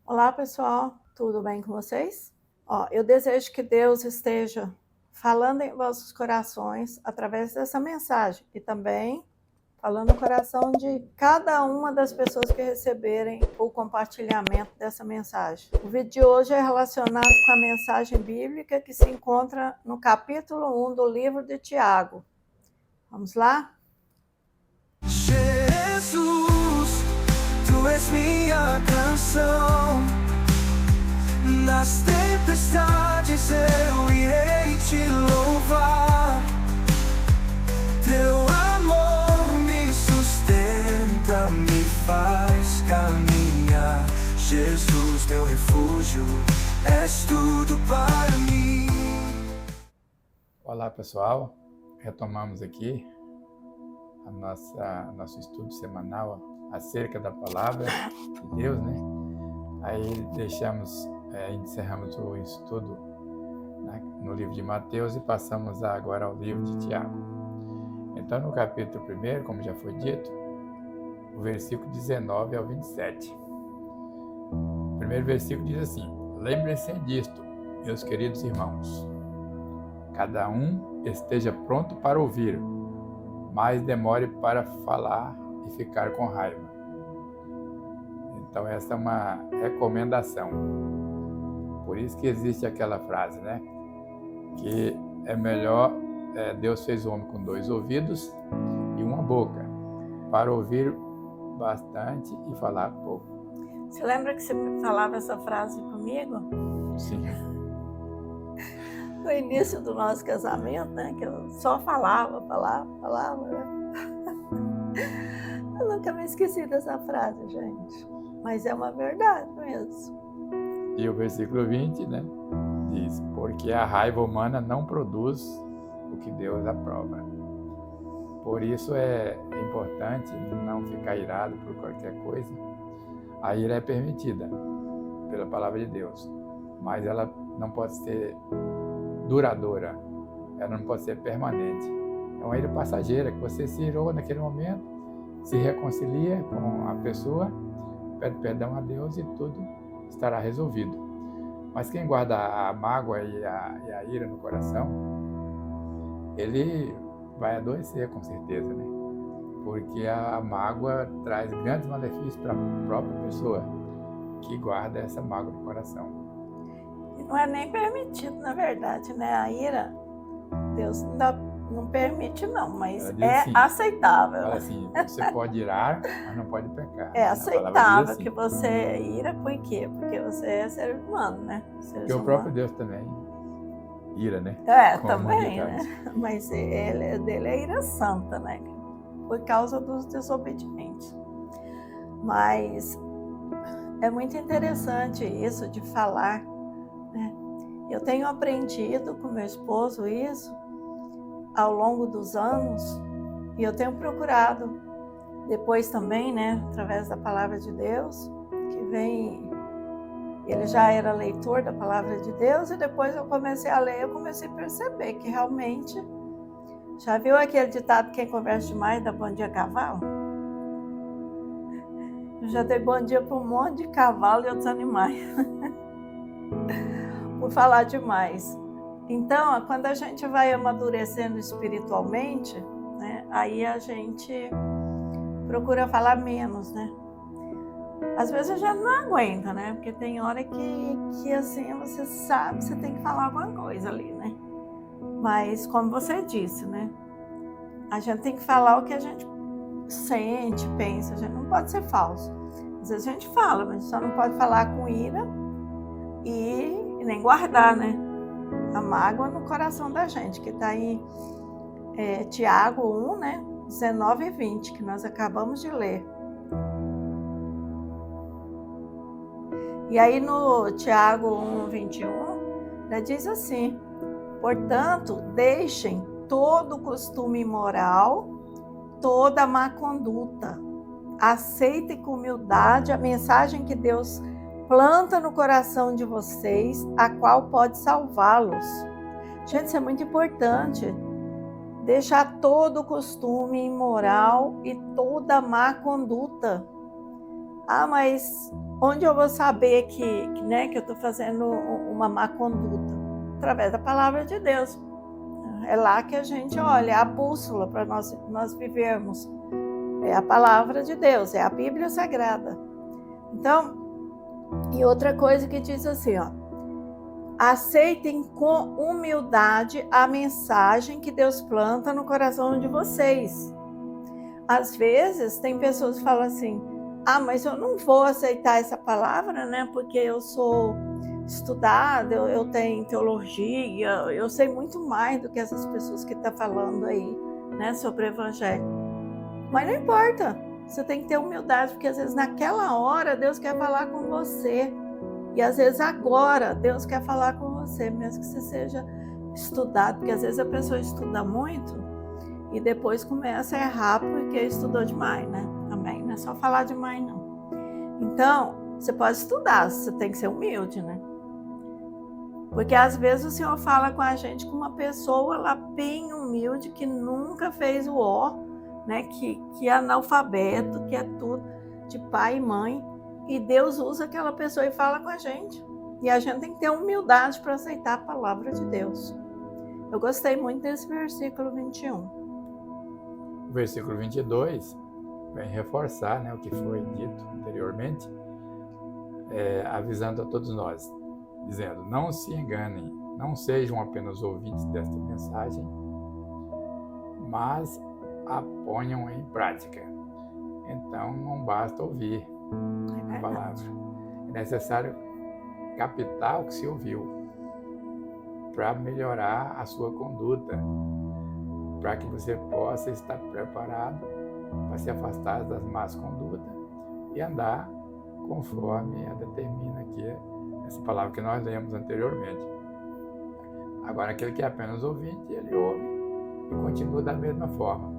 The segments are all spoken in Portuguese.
Olá, pessoal, tudo bem com vocês? Eu desejo que Deus esteja falando em vossos corações através dessa mensagem e também falando no coração de cada uma das pessoas que receberem o compartilhamento dessa mensagem. O vídeo de hoje é relacionado com a mensagem bíblica que se encontra no capítulo 1 do livro de Tiago. Vamos lá? Jesus, tu és minha canção. Nas tempestades eu irei te louvar. Teu amor me sustenta, me faz caminhar. Jesus, meu refúgio, és tudo para mim. Olá, pessoal, retomamos aqui nosso estudo semanal acerca da palavra de Deus, né? Aí encerramos o estudo no livro de Mateus e passamos agora ao livro de Tiago. Então, no capítulo 1, como já foi dito, o versículo 19 ao 27. O primeiro versículo diz assim: Lembrem-se disto, meus queridos irmãos. Cada um esteja pronto para ouvir, mas demore para falar e ficar com raiva. Então essa é uma recomendação. Por isso que existe aquela frase, né? Que é melhor, Deus fez o homem com 2 ouvidos e uma boca, para ouvir bastante e falar pouco. Você lembra que você falava essa frase comigo? Sim. No início do nosso casamento, né? Que eu só falava, né? Eu nunca me esqueci dessa frase, gente. Mas é uma verdade mesmo. E o versículo 20, né? Diz: Porque a raiva humana não produz o que Deus aprova. Por isso é importante não ficar irado por qualquer coisa. A ira é permitida pela palavra de Deus, mas ela não pode ser duradoura, ela não pode ser permanente. É uma ira passageira, que você se irou naquele momento, se reconcilia com a pessoa, pede perdão a Deus e tudo estará resolvido. Mas quem guarda a mágoa e a ira no coração, ele vai adoecer com certeza, né? Porque a mágoa traz grandes malefícios para a própria pessoa que guarda essa mágoa no coração. E não é nem permitido, na verdade, né? A ira, Deus não permite não, mas é assim, aceitável. Fala assim, você pode irar, mas não pode pecar. É aceitável assim. que você ira, por quê? Porque você é ser humano, né? Porque o próprio Deus também ira, né? Com também, né? Mas dele é ira santa, né? Por causa dos desobedientes. Mas é muito interessante isso de falar, né? Eu tenho aprendido com meu esposo isso ao longo dos anos e eu tenho procurado depois também, né, através da palavra de Deus, que vem, ele já era leitor da palavra de Deus e depois eu comecei a ler, eu comecei a perceber que realmente, já viu aquele ditado, quem conversa demais dá bom dia a cavalo? Eu já dei bom dia para um monte de cavalo e outros animais, por falar demais. Então, quando a gente vai amadurecendo espiritualmente, né, aí a gente procura falar menos, né? Às vezes a gente não aguenta, né? Porque tem hora que assim, você sabe, você tem que falar alguma coisa ali, né? Mas, como você disse, né? A gente tem que falar o que a gente sente, pensa, a gente não pode ser falso. Às vezes a gente fala, mas só não pode falar com ira e nem guardar, né? A mágoa no coração da gente, que está em Tiago 1, né? 19 e 20, que nós acabamos de ler. E aí no Tiago 1, 21, né, diz assim: Portanto, deixem todo costume imoral, toda má conduta. Aceitem com humildade a mensagem que Deus planta no coração de vocês, a qual pode salvá-los. Gente, isso é muito importante. Deixar todo costume imoral e toda má conduta. Ah, mas onde eu vou saber que eu estou fazendo uma má conduta? Através da palavra de Deus. É lá que a gente olha, é a bússola para nós vivermos. É a palavra de Deus, é a Bíblia Sagrada. Então, e outra coisa que diz assim, ó, aceitem com humildade a mensagem que Deus planta no coração de vocês. Às vezes, tem pessoas que falam assim, ah, mas eu não vou aceitar essa palavra, né? Porque eu sou estudada, eu tenho teologia, eu sei muito mais do que essas pessoas que estão falando aí, né, sobre o Evangelho. Mas não importa, você tem que ter humildade, porque às vezes naquela hora Deus quer falar com você. E às vezes agora Deus quer falar com você, mesmo que você seja estudado, porque às vezes a pessoa estuda muito e depois começa a errar porque estudou demais, né? Também, não é só falar demais, não. Então, você pode estudar, você tem que ser humilde, né? Porque às vezes o Senhor fala com a gente com uma pessoa lá bem humilde, que nunca fez o ó, né? Que é analfabeto, que é tudo, de pai e mãe. E Deus usa aquela pessoa e fala com a gente. E a gente tem que ter humildade para aceitar a palavra de Deus. Eu gostei muito desse versículo 21. O versículo 22 vem reforçar, né, o que foi dito anteriormente, avisando a todos nós, dizendo, não se enganem, não sejam apenas ouvintes desta mensagem, mas a ponham em prática. Então, não basta ouvir a palavra. É necessário captar o que se ouviu para melhorar a sua conduta, para que você possa estar preparado para se afastar das más condutas e andar conforme a determina aqui essa palavra que nós lemos anteriormente. Agora, aquele que é apenas ouvinte, ele ouve e continua da mesma forma.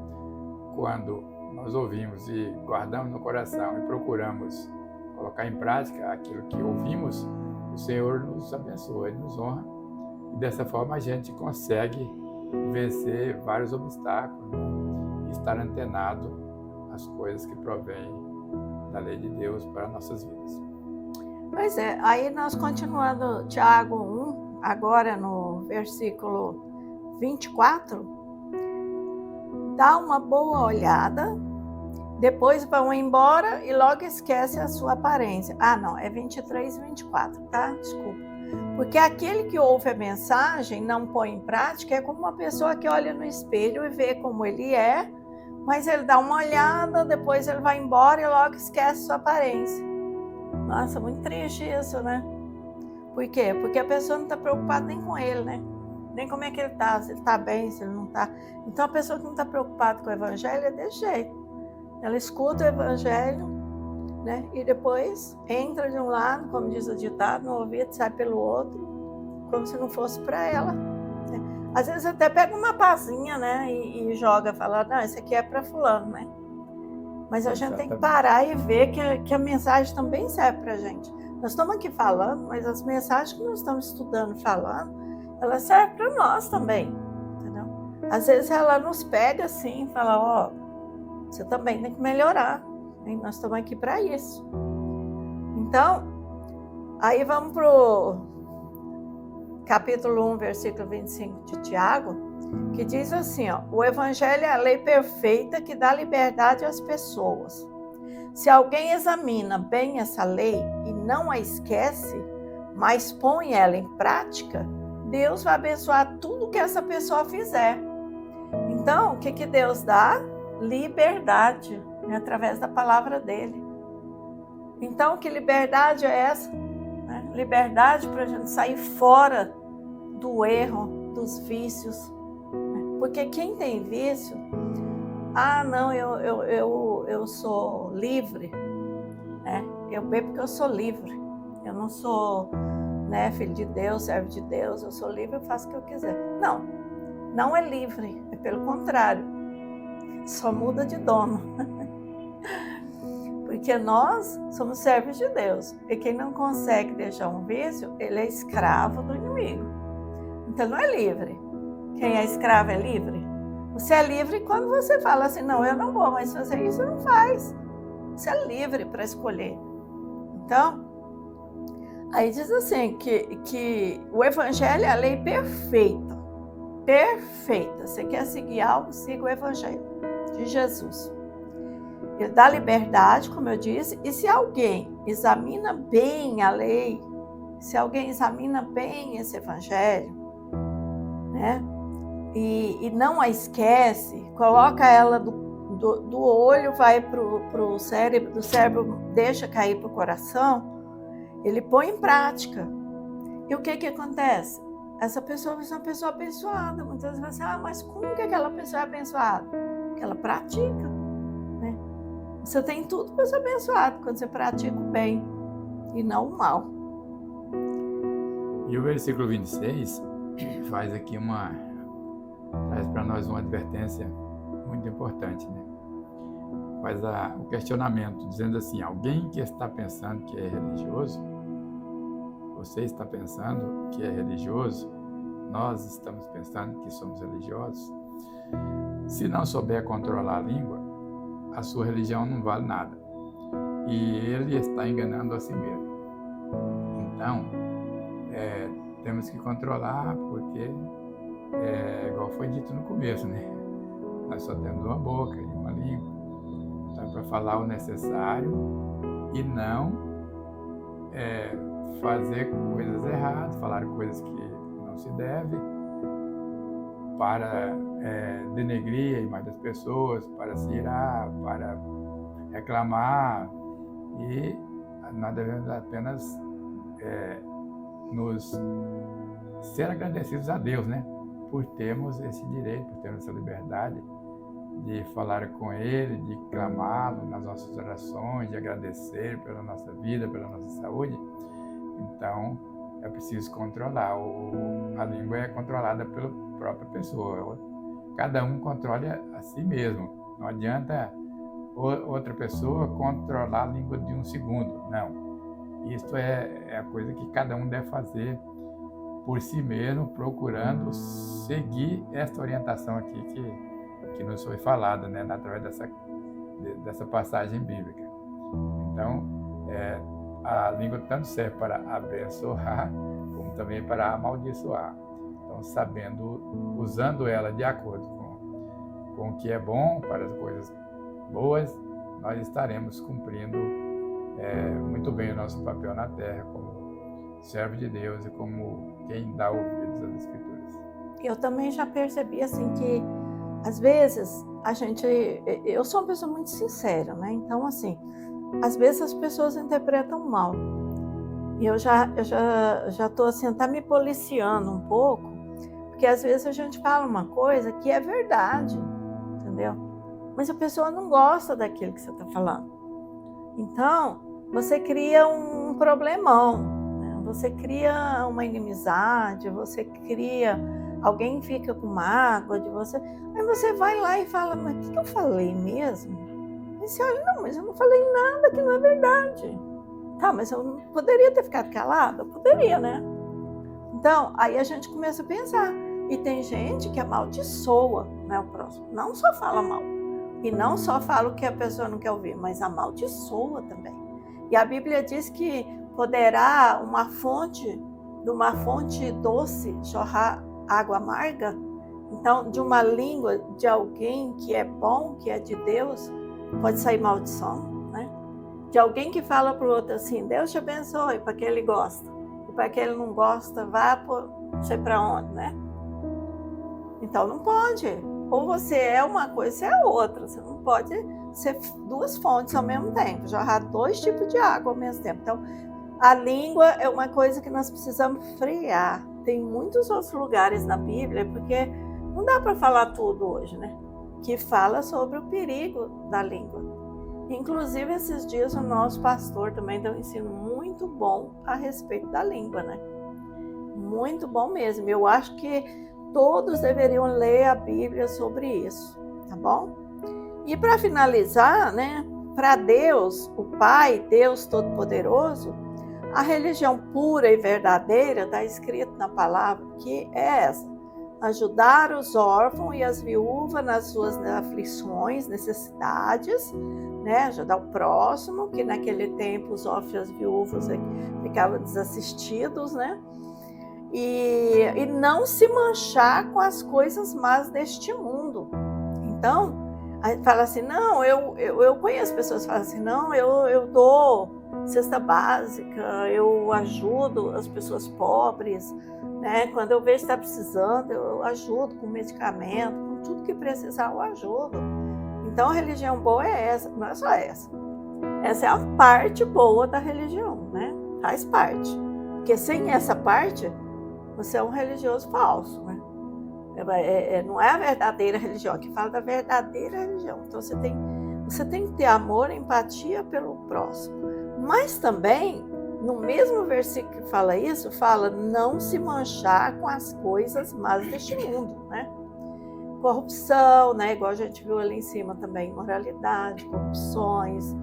Quando nós ouvimos e guardamos no coração e procuramos colocar em prática aquilo que ouvimos, o Senhor nos abençoa, Ele nos honra. E dessa forma a gente consegue vencer vários obstáculos e estar antenado às coisas que provêm da lei de Deus para nossas vidas. Pois é, aí nós continuando Tiago 1, agora no versículo 24, dá uma boa olhada, depois vão embora e logo esquece a sua aparência. Ah, não, é 23 e 24, tá? Desculpa. Porque aquele que ouve a mensagem, não põe em prática, é como uma pessoa que olha no espelho e vê como ele é, mas ele dá uma olhada, depois ele vai embora e logo esquece sua aparência. Nossa, muito triste isso, né? Por quê? Porque a pessoa não está preocupada nem com ele, né? Nem como é que ele está, se ele está bem, se ele não está. Então a pessoa que não está preocupada com o evangelho é desse jeito. Ela escuta o evangelho, né? E depois entra de um lado, como diz o ditado, no ouvido, sai pelo outro, como se não fosse para ela. Né? Às vezes até pega uma pazinha, né? E joga, fala, não, esse aqui é para fulano, né? Mas a gente tem que parar e ver que a mensagem também serve para a gente. Nós estamos aqui falando, mas as mensagens que nós estamos estudando, falando, elas servem para nós também, entendeu? Às vezes ela nos pega assim e fala, ó, você também tem que melhorar, hein? Nós estamos aqui para isso. Então, aí vamos para o capítulo 1, versículo 25 de Tiago, que diz assim, ó, o evangelho é a lei perfeita que dá liberdade às pessoas. Se alguém examina bem essa lei e não a esquece, mas põe ela em prática, Deus vai abençoar tudo que essa pessoa fizer. Então, o que Deus dá? Liberdade, né, através da palavra dele. Então, que liberdade é essa? Né? Liberdade para a gente sair fora do erro, dos vícios. Porque quem tem vício, ah, não, eu sou livre, né? Eu bebo porque eu sou livre. Eu não sou, né, filho de Deus, servo de Deus, eu sou livre, eu faço o que eu quiser. Não, não é livre, é pelo contrário, só muda de dono. Porque nós somos servos de Deus, e quem não consegue deixar um vício, ele é escravo do inimigo. Então não é livre. Quem é escravo é livre? Você é livre quando você fala assim, não, eu não vou mais fazer isso, não faz. Você é livre para escolher. Então, aí diz assim, que o Evangelho é a lei perfeita. Perfeita. Você quer seguir algo, siga o Evangelho de Jesus. Ele dá liberdade, como eu disse, e se alguém examina bem a lei, se alguém examina bem esse Evangelho, né, e não a esquece, coloca ela do olho, vai para o cérebro, do cérebro deixa cair para o coração, ele põe em prática. E o que acontece? Essa pessoa vai ser uma pessoa abençoada. Muitas vezes você mas como que aquela pessoa é abençoada? Porque ela pratica, né? Você tem tudo para ser abençoado quando você pratica o bem e não o mal. E o versículo 26 faz aqui traz para nós uma advertência muito importante, né? Faz o questionamento, dizendo assim: alguém que está pensando que é religioso, você está pensando que é religioso, nós estamos pensando que somos religiosos, se não souber controlar a língua, a sua religião não vale nada. E ele está enganando a si mesmo. Então, temos que controlar, porque, igual foi dito no começo, né? Nós só temos uma boca e uma língua. Então, é para falar o necessário e não fazer coisas erradas, falar coisas que não se deve, para denegrir a imagem das pessoas, para se irar, para reclamar. E nós devemos apenas nos ser agradecidos a Deus, né? Por termos esse direito, por termos essa liberdade de falar com Ele, de clamá-lo nas nossas orações, de agradecer pela nossa vida, pela nossa saúde. Então, é preciso controlar. A língua é controlada pela própria pessoa. Cada um controla a si mesmo. Não adianta outra pessoa controlar a língua de um segundo. Não. Isso é a coisa que cada um deve fazer por si mesmo, procurando seguir esta orientação aqui que nos foi falada, né, através dessa passagem bíblica. Então, a língua tanto serve para abençoar, como também para amaldiçoar. Então, usando ela de acordo com o que é bom, para as coisas boas, nós estaremos cumprindo muito bem o nosso papel na terra, como servo de Deus e como quem dá ouvidos às Escrituras. Eu também já percebi assim que, às vezes, eu sou uma pessoa muito sincera, né? Então, assim, às vezes as pessoas interpretam mal. E eu já estou assim, tá me policiando um pouco, porque às vezes a gente fala uma coisa que é verdade, entendeu? Mas a pessoa não gosta daquilo que você está falando. Então, você cria um problemão, né? Você cria uma inimizade, alguém fica com mágoa de você. Aí você vai lá e fala, mas o que eu falei mesmo? E você olha, não, mas eu não falei nada que não é verdade. Tá, mas eu não poderia ter ficado calada? Eu poderia, né? Então, aí a gente começa a pensar. E tem gente que amaldiçoa, né, o próximo. Não só fala mal. E não só fala o que a pessoa não quer ouvir, mas amaldiçoa também. E a Bíblia diz que poderá de uma fonte doce jorrar água amarga. Então, de uma língua de alguém que é bom, que é de Deus, pode sair maldição, né? De alguém que fala para o outro assim, Deus te abençoe, para que ele gosta. E para que ele não gosta, vá não sei para onde, né? Então, não pode. Ou você é uma coisa, você é outra. Você não pode ser duas fontes ao mesmo tempo, jorrar 2 tipos de água ao mesmo tempo. Então, a língua é uma coisa que nós precisamos frear. Tem muitos outros lugares na Bíblia, porque não dá para falar tudo hoje, né? Que fala sobre o perigo da língua. Inclusive, esses dias o nosso pastor também deu um ensino muito bom a respeito da língua, né? Muito bom mesmo. Eu acho que todos deveriam ler a Bíblia sobre isso, tá bom? E para finalizar, né? Para Deus, o Pai, Deus Todo-Poderoso, a religião pura e verdadeira está escrito na palavra que é essa. ajudar os órfãos e as viúvas nas suas aflições, necessidades, né? Ajudar o próximo, que naquele tempo os órfãos e as viúvas ficavam desassistidos, né? E não se manchar com as coisas más deste mundo. Então, aí fala assim, não, eu conheço pessoas que falam assim, não, eu dou cesta básica, eu ajudo as pessoas pobres, né? Quando eu vejo que está precisando, eu ajudo com medicamento, com tudo que precisar, eu ajudo. Então, a religião boa é essa, não é só essa. Essa é a parte boa da religião, né? Faz parte. Porque sem essa parte, você é um religioso falso, né? Não é a verdadeira religião, aqui fala da verdadeira religião. Então, você tem que ter amor, empatia pelo próximo. Mas também, no mesmo versículo que fala isso, fala não se manchar com as coisas más deste mundo, né? Corrupção, né? Igual a gente viu ali em cima também, imoralidade, corrupções,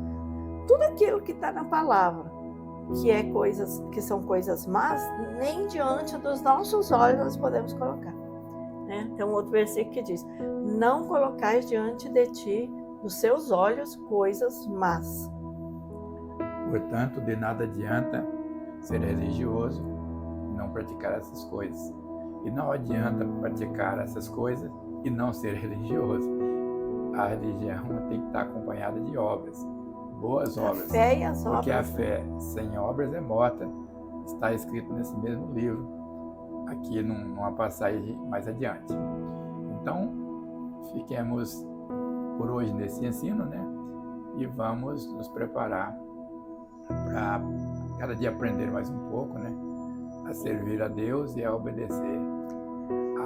tudo aquilo que está na palavra, que são coisas más, nem diante dos nossos olhos nós podemos colocar, né? Tem um outro versículo que diz, não colocais diante de ti, dos seus olhos, coisas más. Portanto, de nada adianta ser religioso e não praticar essas coisas. E não adianta praticar essas coisas e não ser religioso. A religião tem que estar acompanhada de obras, boas obras. A fé e as obras. Porque a fé sem obras é morta. Está escrito nesse mesmo livro, aqui numa passagem mais adiante. Então, fiquemos por hoje nesse ensino, né? E vamos nos preparar para cada dia aprender mais um pouco, né? A servir a Deus e a obedecer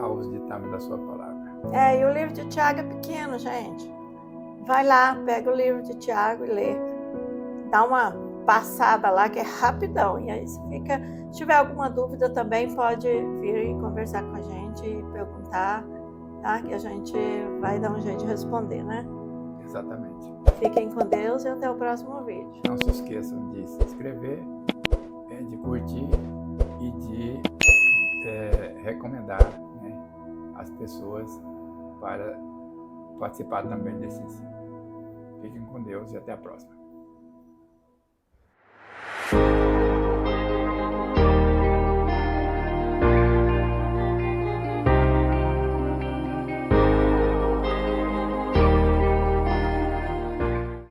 aos ditames da sua palavra. E o livro de Tiago é pequeno, gente. Vai lá, pega o livro de Tiago e lê. Dá uma passada lá que é rapidão. E aí se tiver alguma dúvida também, pode vir e conversar com a gente e perguntar, tá? Que a gente vai dar um jeito de responder, né? Exatamente. Fiquem com Deus e até o próximo vídeo. Não se esqueçam de se inscrever, de curtir e de recomendar, né, as pessoas para participar também desse ensino. Fiquem com Deus e até a próxima.